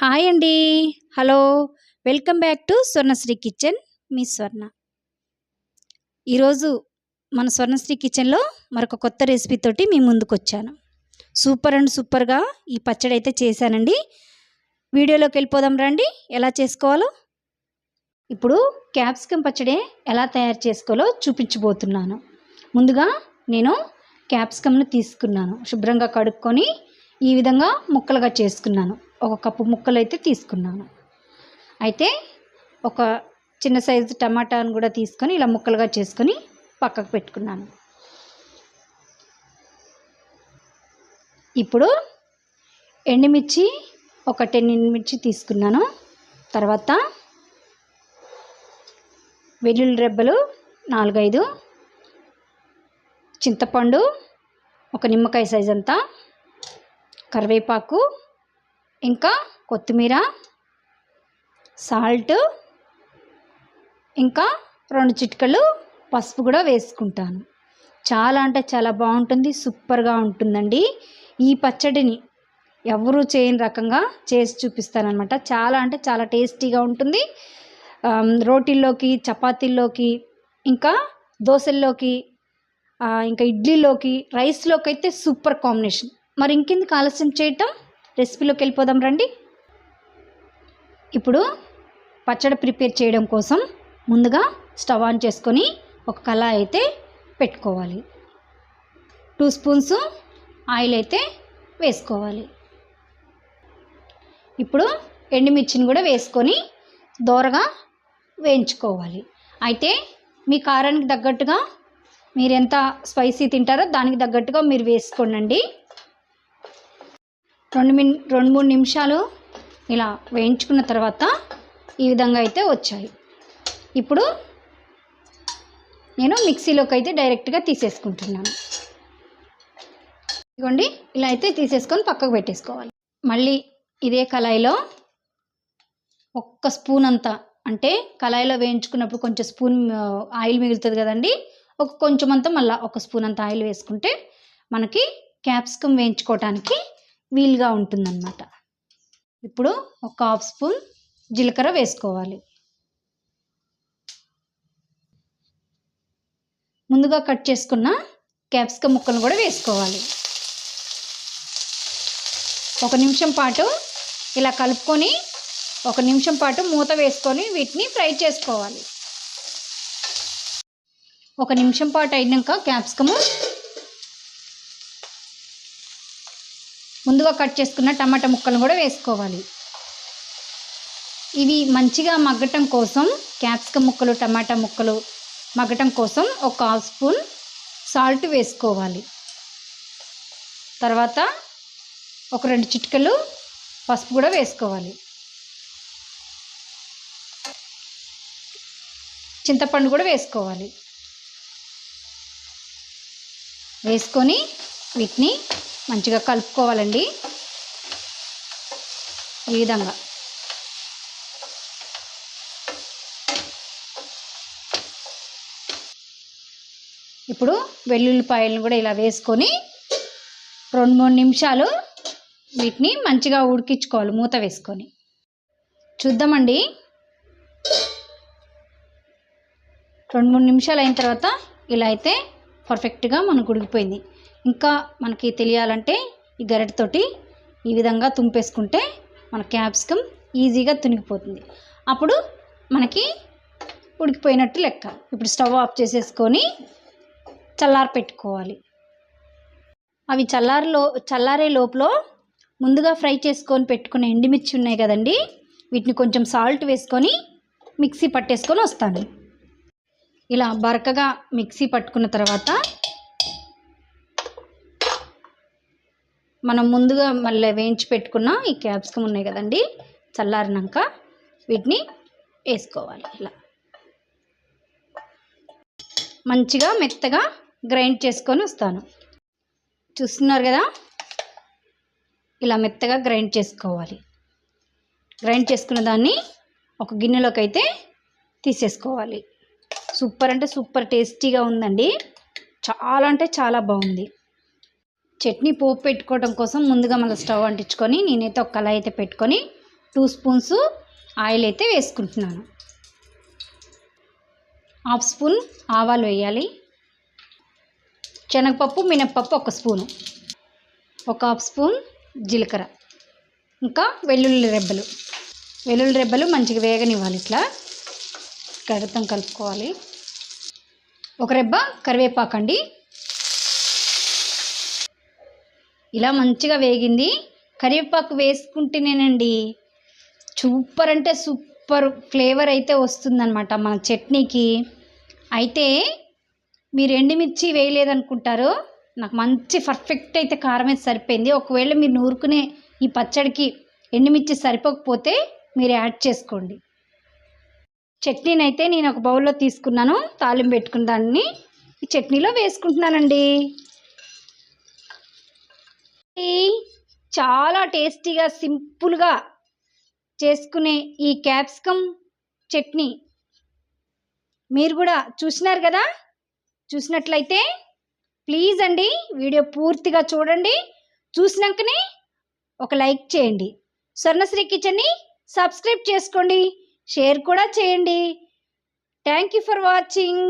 Hi అండి. Hello. Welcome back to Swarnasri kitchen. మీ స్వర్ణ. ఈరోజు మన స్వర్ణశ్రీ కిచెన్లో మరొక కొత్త రెసిపీ తోటి మీ ముందుకు వచ్చాను. సూపర్ అండ్ సూపర్గా ఈ పచ్చడి అయితే చేశానండి. వీడియోలోకి వెళ్ళిపోదాం రండి ఎలా చేసుకోవాలో. ఇప్పుడు క్యాప్సికమ్ పచ్చడి ఎలా తయారు చేసుకోవాలో చూపించబోతున్నాను. ముందుగా నేను క్యాప్సికమ్ను తీసుకున్నాను, శుభ్రంగా కడుక్కొని ఈ విధంగా ముక్కలుగా చేసుకున్నాను. ఒక కప్పు ముక్కలు అయితే తీసుకున్నాను. అయితే ఒక చిన్న సైజు టమాటాను కూడా తీసుకొని ఇలా ముక్కలుగా చేసుకొని పక్కకు పెట్టుకున్నాను. ఇప్పుడు ఎండుమిర్చి ఒక 10 ఎండుమిర్చి తీసుకున్నాను. తర్వాత వెల్లుల్లి రెబ్బలు 4-5, చింతపండు ఒక నిమ్మకాయ సైజ్ అంతా, కరివేపాకు, ఇంకా కొత్తిమీర, సాల్ట్, ఇంకా 2 చిటికలు పసుపు కూడా వేసుకుంటాను. చాలా అంటే చాలా బాగుంటుంది, సూపర్గా ఉంటుందండి. ఈ పచ్చడిని ఎవరు చేయని రకంగా చేసి చూపిస్తానమాట. చాలా అంటే చాలా టేస్టీగా ఉంటుంది. రోటీల్లోకి, చపాతీల్లోకి, ఇంకా దోశల్లోకి, ఇంకా ఇడ్లీలోకి, రైస్లోకి అయితే సూపర్ కాంబినేషన్. మరి ఇంకెందుకు ఆలస్యం చేయటం, రెసిపీలోకి వెళ్ళిపోదాం రండి. ఇప్పుడు పచ్చడి ప్రిపేర్ చేయడం కోసం ముందుగా స్టవ్ ఆన్ చేసుకొని ఒక కళాయి అయితే పెట్టుకోవాలి. 2 స్పూన్స్ ఆయిల్ అయితే వేసుకోవాలి. ఇప్పుడు ఎండుమిర్చిని కూడా వేసుకొని దోరగా వేయించుకోవాలి. అయితే మీ కారానికి తగ్గట్టుగా మీరు ఎంత స్పైసీ తింటారో దానికి తగ్గట్టుగా మీరు వేసుకోండి. 2-3 నిమిషాలు ఇలా వేయించుకున్న తర్వాత ఈ విధంగా అయితే వచ్చాయి. ఇప్పుడు నేను మిక్సీలోకి అయితే డైరెక్ట్గా తీసేసుకుంటున్నాను. ఇదిగోండి, ఇలా అయితే తీసేసుకొని పక్కకు పెట్టేసుకోవాలి. మళ్ళీ ఇదే కళాయిలో 1 స్పూన్ అంతా, అంటే కళాయిలో వేయించుకున్నప్పుడు కొంచెం స్పూన్ ఆయిల్ మిగులుతుంది కదండి, కొంచెం అంతా మళ్ళీ 1 స్పూన్ అంత ఆయిల్ వేసుకుంటే మనకి క్యాప్సికమ్ వేయించుకోవటానికి వీలుగా ఉంటుందన్నమాట. ఇప్పుడు ఒక 1/2 స్పూన్ జీలకర్ర వేసుకోవాలి. ముందుగా కట్ చేసుకున్న క్యాప్సికమ్ ముక్కలను కూడా వేసుకోవాలి. 1 నిమిషం పాటు ఇలా కలుపుకొని 1 నిమిషం పాటు మూత వేసుకొని వీటిని ఫ్రై చేసుకోవాలి. 1 నిమిషం పాటు అయినాక క్యాప్సికము ముందుగా కట్ చేసుకున్న టమాటా ముక్కలను కూడా వేసుకోవాలి. ఇవి మంచిగా మగ్గటం కోసం, క్యాప్సికమ్ ముక్కలు, టమాటా ముక్కలు మగ్గటం కోసం ఒక 1/2 స్పూన్ సాల్ట్ వేసుకోవాలి. తర్వాత ఒక 2 చిటికలు పసుపు కూడా వేసుకోవాలి. చింతపండు కూడా వేసుకోవాలి. వేసుకొని వీటిని మంచిగా కలుపుకోవాలండి. ఈ విధంగా ఇప్పుడు వెల్లుల్లిపాయలను కూడా ఇలా వేసుకొని 2-3 నిమిషాలు వీటిని మంచిగా ఉడికించుకోవాలి మూత వేసుకొని. చూద్దామండి. 2-3 నిమిషాలు అయిన తర్వాత ఇలా అయితే పర్ఫెక్ట్గా మనకు ఉడికిపోయింది. ఇంకా మనకి తెలియాలంటే ఈ గరిటెతోటి ఈ విధంగా తుంపేసుకుంటే మన క్యాప్సికమ్ ఈజీగా తునిగిపోతుంది. అప్పుడు మనకి ఉడికిపోయినట్టు లెక్క. ఇప్పుడు స్టవ్ ఆఫ్ చేసేసుకొని చల్లారి పెట్టుకోవాలి. అవి చల్లారే లోపల ముందుగా ఫ్రై చేసుకొని పెట్టుకునే ఎండుమిర్చి ఉన్నాయి కదండి, వీటిని కొంచెం సాల్ట్ వేసుకొని మిక్సీ పట్టేసుకొని వస్తాను. ఇలా బరకగా మిక్సీ పట్టుకున్న తర్వాత మనం ముందుగా మళ్ళీ వేయించి పెట్టుకున్న ఈ క్యాప్సికమ్ ఉన్నాయి కదండి, చల్లారినాక వీటిని వేసుకోవాలి. ఇలా మంచిగా మెత్తగా గ్రైండ్ చేసుకొని వస్తాను. చూస్తున్నారు కదా, ఇలా మెత్తగా గ్రైండ్ చేసుకోవాలి. గ్రైండ్ చేసుకున్న దాన్ని ఒక గిన్నెలోకి అయితే తీసేసుకోవాలి. సూపర్ అంటే సూపర్ టేస్టీగా ఉందండి. చాలా అంటే చాలా బాగుంది. చట్నీ పోపు పెట్టుకోవడం కోసం ముందుగా మళ్ళీ స్టవ్ అంటించుకొని నేనైతే ఒక కళాయి అయితే పెట్టుకొని 2 స్పూన్స్ ఆయిల్ అయితే వేసుకుంటున్నాను. 1/2 స్పూన్ ఆవాలు వేయాలి. శనగపప్పు, మినప్పప్పు 1 స్పూను, 1/2 స్పూన్ జీలకర్ర, ఇంకా వెల్లుల్లి రెబ్బలు మంచిగా వేగనివ్వాలి. ఇట్లా గరిటెతో కలుపుకోవాలి. 1 రెబ్బ కరివేపాకు అండి. ఇలా మంచిగా వేగింది. కరివేపాకు వేసుకుంటేనేనండి సూపర్ అంటే సూపర్ ఫ్లేవర్ అయితే వస్తుందన్నమాట మన చట్నీకి. అయితే మీరు ఎండుమిర్చి వేయలేదనుకుంటారు. నాకు మంచి పర్ఫెక్ట్ అయితే కారం అయితే సరిపోయింది. ఒకవేళ మీరు నూరుకునే ఈ పచ్చడికి ఎండుమిర్చి సరిపోకపోతే మీరు యాడ్ చేసుకోండి. చట్నీని అయితే నేను ఒక బౌల్లో తీసుకున్నాను. తాలింపు పెట్టుకున్న దాన్ని ఈ చట్నీలో వేసుకుంటున్నానండి. చాలా టేస్టీగా సింపుల్గా చేసుకునే ఈ క్యాప్సికమ్ చట్నీ మీరు కూడా చూసినారు కదా. చూసినట్లయితే ప్లీజ్ అండి వీడియో పూర్తిగా చూడండి. చూసినాకనే ఒక లైక్ చేయండి. స్వర్ణశ్రీ కిచెన్ని సబ్స్క్రైబ్ చేసుకోండి, షేర్ కూడా చేయండి. Thank you for watching.